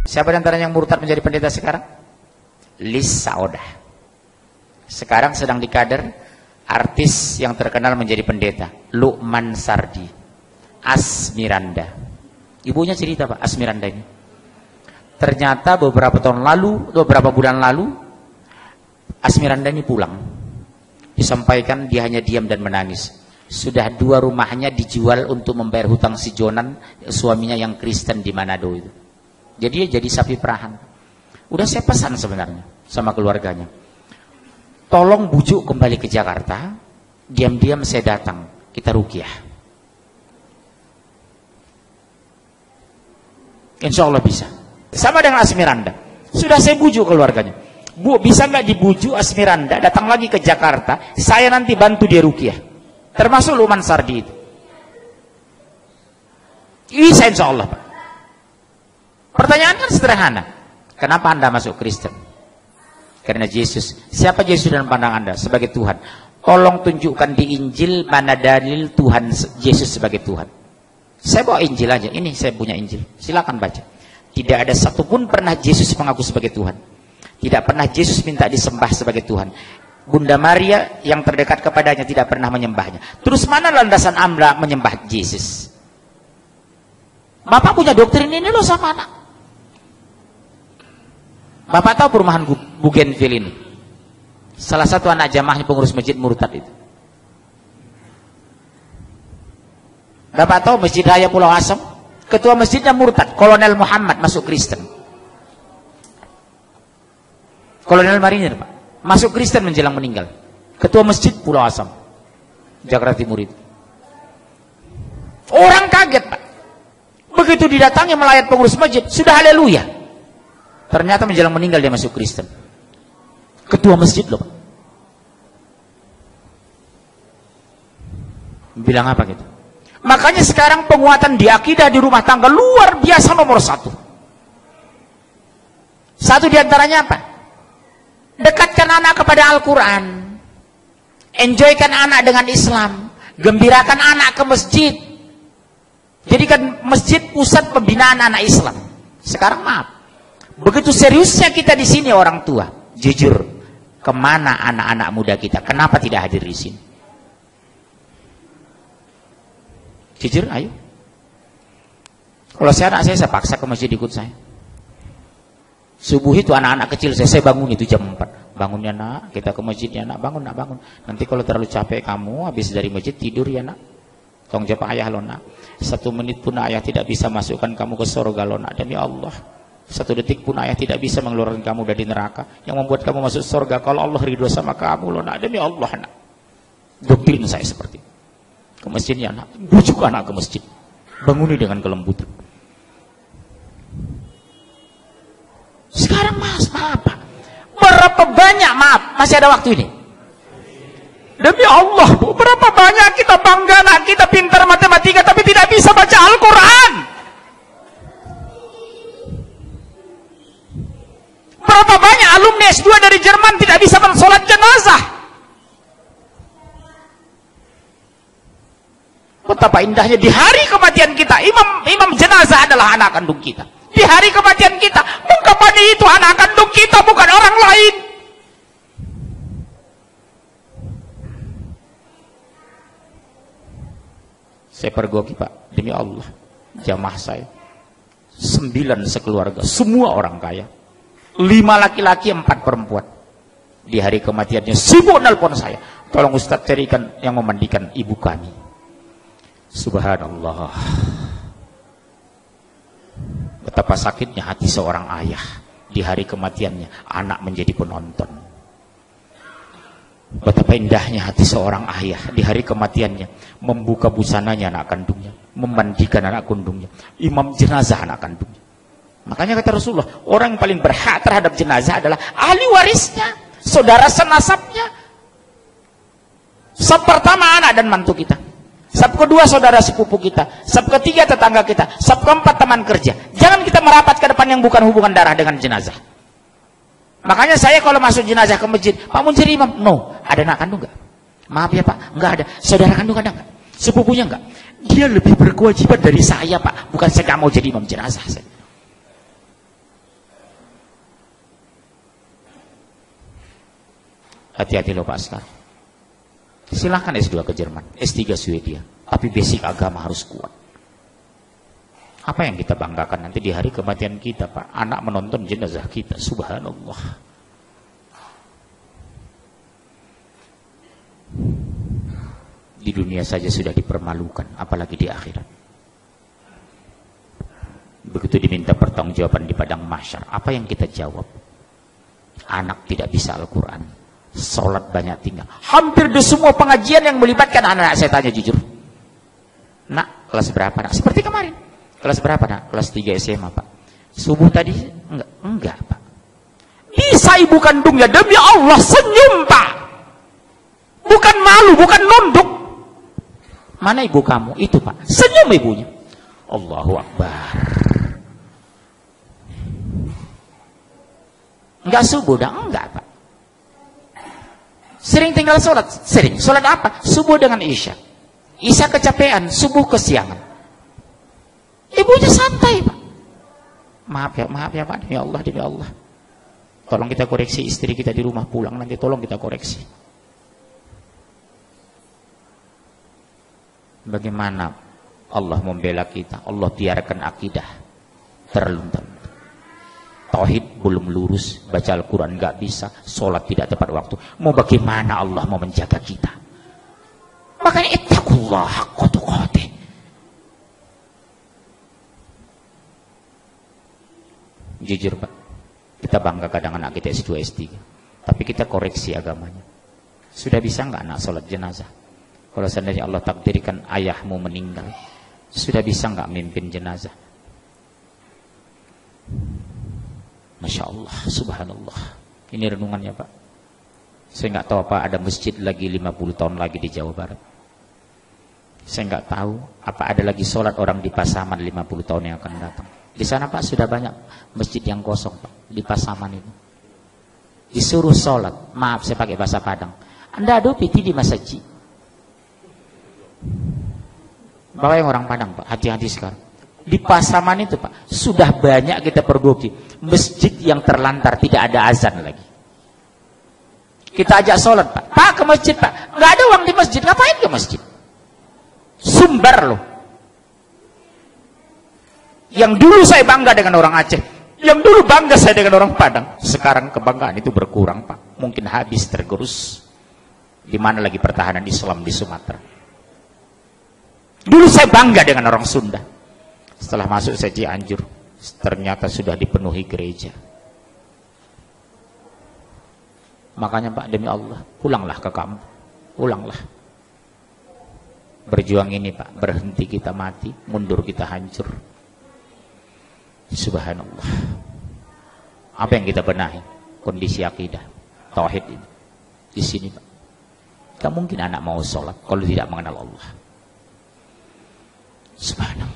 Siapa di antara yang murtad menjadi pendeta sekarang? Lis Saodah. Sekarang sedang dikader artis yang terkenal menjadi pendeta, Lukman Sardi, Asmiranda. Ibunya cerita, Pak, Asmiranda ini. Ternyata beberapa bulan lalu, Asmiranda ini pulang. Disampaikan dia hanya diam dan menangis. Sudah 2 rumahnya dijual untuk membayar hutang si Jonan, suaminya yang Kristen di Manado itu. Jadi dia jadi sapi perahan. Udah saya pesan sebenarnya sama keluarganya, tolong bujuk kembali ke Jakarta. Diam-diam saya datang, kita ruqyah. Insya Allah bisa. Sama dengan Asmiranda. Sudah saya bujuk keluarganya. Bu, bisa nggak dibujuk Asmiranda datang lagi ke Jakarta? Saya nanti bantu dia ruqyah. Termasuk Lukman Sardi itu. Bisa insya Allah, Pak. Pertanyaan kan sederhana. Kenapa Anda masuk Kristen? Karena Yesus. Siapa Yesus dalam pandang Anda? Sebagai Tuhan. Tolong tunjukkan di Injil mana dalil Tuhan Yesus sebagai Tuhan. Saya bawa Injil aja. Ini saya punya Injil. Silakan baca. Tidak ada satupun pernah Yesus mengaku sebagai Tuhan. Tidak pernah Yesus minta disembah sebagai Tuhan. Bunda Maria yang terdekat kepadanya tidak pernah menyembahnya. Terus mana landasan Anda menyembah Yesus? Bapak punya doktrin ini loh sama anak. Bapak tahu perumahan Bougainville ini? Salah satu anak jamaahnya pengurus masjid murtad itu. Bapak tahu Masjid Raya Pulau Asam? Ketua masjidnya murtad, Kolonel Muhammad, masuk Kristen. Kolonel Marinir, Pak. Masuk Kristen menjelang meninggal. Ketua masjid Pulau Asam, Jakarta Timur itu. Orang kaget, Pak. Begitu didatangi melayat pengurus masjid, sudah haleluya. Ternyata menjelang meninggal dia masuk Kristen. Ketua masjid loh, Pak. Bilang apa gitu? Makanya sekarang penguatan di akidah di rumah tangga luar biasa nomor 1. Satu diantaranya apa? Dekatkan anak kepada Al-Quran. Enjoykan anak dengan Islam. Gembirakan anak ke masjid. Jadikan masjid pusat pembinaan anak Islam. Sekarang maaf. Begitu seriusnya kita di sini orang tua, jujur, kemana anak-anak muda kita? Kenapa tidak hadir di sini? Jujur, ayo. Kalau anak saya paksa ke masjid ikut saya. Subuh itu anak-anak kecil saya bangun itu jam 4. Bangun ya nak, kita ke masjid ya nak, bangun nak, bangun. Nanti kalau terlalu capek kamu, habis dari masjid tidur ya nak. Tolong jawab ayah lo nak. 1 menit pun ayah tidak bisa masukkan kamu ke surga lo nak, demi Allah. 1 detik pun ayah tidak bisa mengeluarkan kamu dari neraka. Yang membuat kamu masuk surga kalau Allah ridho sama kamu loh nak, demi Allah nak. Doktrin saya seperti itu. Ke masjidnya nak, bujuk anak ke masjid, banguni dengan kelembutan. Sekarang maaf Pak, berapa banyak, maaf masih ada waktu ini, demi Allah Bu, berapa banyak kita bangga anak kita pintar matematika tapi tidak bisa baca Al-Quran. Berapa banyak alumni S2 dari Jerman tidak bisa mensolat jenazah. Betapa indahnya di hari kematian kita, imam jenazah adalah anak kandung kita. Di hari kematian kita, mengkapannya itu anak kandung kita, bukan orang lain. Saya pergoki Pak, demi Allah, jamaah saya 9 sekeluarga, semua orang kaya, 5 laki-laki 4 perempuan. Di hari kematiannya sibuk nelpon saya, tolong Ustadz carikan yang memandikan ibu kami. Subhanallah, betapa sakitnya hati seorang ayah di hari kematiannya anak menjadi penonton. Betapa indahnya hati seorang ayah di hari kematiannya membuka busananya anak kandungnya, memandikan anak kandungnya, imam jenazah anak kandungnya. Makanya kata Rasulullah, orang yang paling berhak terhadap jenazah adalah ahli warisnya, saudara senasabnya. Sab pertama anak dan mantu kita, sab kedua saudara sepupu kita, sab ketiga tetangga kita, sab keempat teman kerja. Jangan kita merapat ke depan yang bukan hubungan darah dengan jenazah. Makanya saya kalau masuk jenazah ke masjid, Pak Munzir imam, no, ada anak kandung nggak? Maaf ya Pak, nggak ada. Saudara kandung ada nggak? Sepupunya nggak? Dia lebih berkewajiban dari saya Pak. Bukan saya nggak mau jadi imam jenazah. Saya. Hati-hati loh Pak sekarang. Silahkan S2 ke Jerman, S3 Swedia. Tapi basic agama harus kuat. Apa yang kita banggakan nanti di hari kematian kita Pak? Anak menonton jenazah kita, subhanallah. Di dunia saja sudah dipermalukan, apalagi di akhirat. Begitu diminta pertanggungjawaban di padang mahsyar, apa yang kita jawab? Anak tidak bisa Al-Quran, sholat banyak tinggal. Hampir di semua pengajian yang melibatkan anak, saya tanya jujur, nak kelas berapa nak? Seperti kemarin, kelas berapa nak? Kelas 3 SMA Pak. Subuh tadi? Enggak Pak. Bisa ibu kandungnya, demi Allah senyum Pak. Bukan malu, bukan nunduk. Mana ibu kamu? Itu Pak, senyum ibunya. Allahu Akbar. Enggak subuh dah? Enggak Pak. Sering tinggal sholat? Sering. Sholat apa? Subuh dengan Isya. Isya kecapean, subuh kesiangan. Ibunya santai Pak. Maaf ya Pak, demi Allah. Tolong kita koreksi istri kita di rumah pulang nanti, tolong kita koreksi. Bagaimana Allah membela kita? Allah biarkan akidah terluntar. Tauhid belum lurus, baca Al-Quran nggak bisa, sholat tidak tepat waktu. Mau bagaimana Allah mau menjaga kita? Makanya ittaqullah haqqa tuqatih. Jujur Pak, kita bangga kadang anak kita S2, S3, tapi kita koreksi agamanya. Sudah bisa nggak anak sholat jenazah? Kalau seandainya Allah takdirkan ayahmu meninggal, sudah bisa nggak mimpin jenazah? Masya Allah, subhanallah. Ini renungannya Pak. Saya nggak tahu apa ada masjid lagi 50 tahun lagi di Jawa Barat. Saya nggak tahu apa ada lagi sholat orang di Pasaman 50 tahun yang akan datang. Di sana Pak sudah banyak masjid yang kosong Pak, di Pasaman itu. Disuruh sholat, maaf saya pakai bahasa Padang. Anda ada piti di masjid. Bapak yang orang Padang Pak, hati-hati sekarang. Di Pasaman itu Pak, sudah banyak kita pergoki masjid yang terlantar, tidak ada azan lagi. Kita ajak sholat Pak, Pak ke masjid Pak, nggak ada uang di masjid, ngapain ke masjid? Sumber loh. Yang dulu saya bangga dengan orang Aceh, yang dulu bangga saya dengan orang Padang, sekarang kebanggaan itu berkurang Pak, mungkin habis tergerus. Di mana lagi pertahanan Islam di Sumatera? Dulu saya bangga dengan orang Sunda. Setelah masuk saya Cianjur, ternyata sudah dipenuhi gereja. Makanya Pak, demi Allah, pulanglah ke kampung, pulanglah. Berjuang ini Pak, berhenti kita mati, mundur kita hancur. Subhanallah. Apa yang kita benahi? Kondisi akidah, tauhid ini. Di sini Pak. Tak mungkin anak mau sholat kalau tidak mengenal Allah. Subhanallah.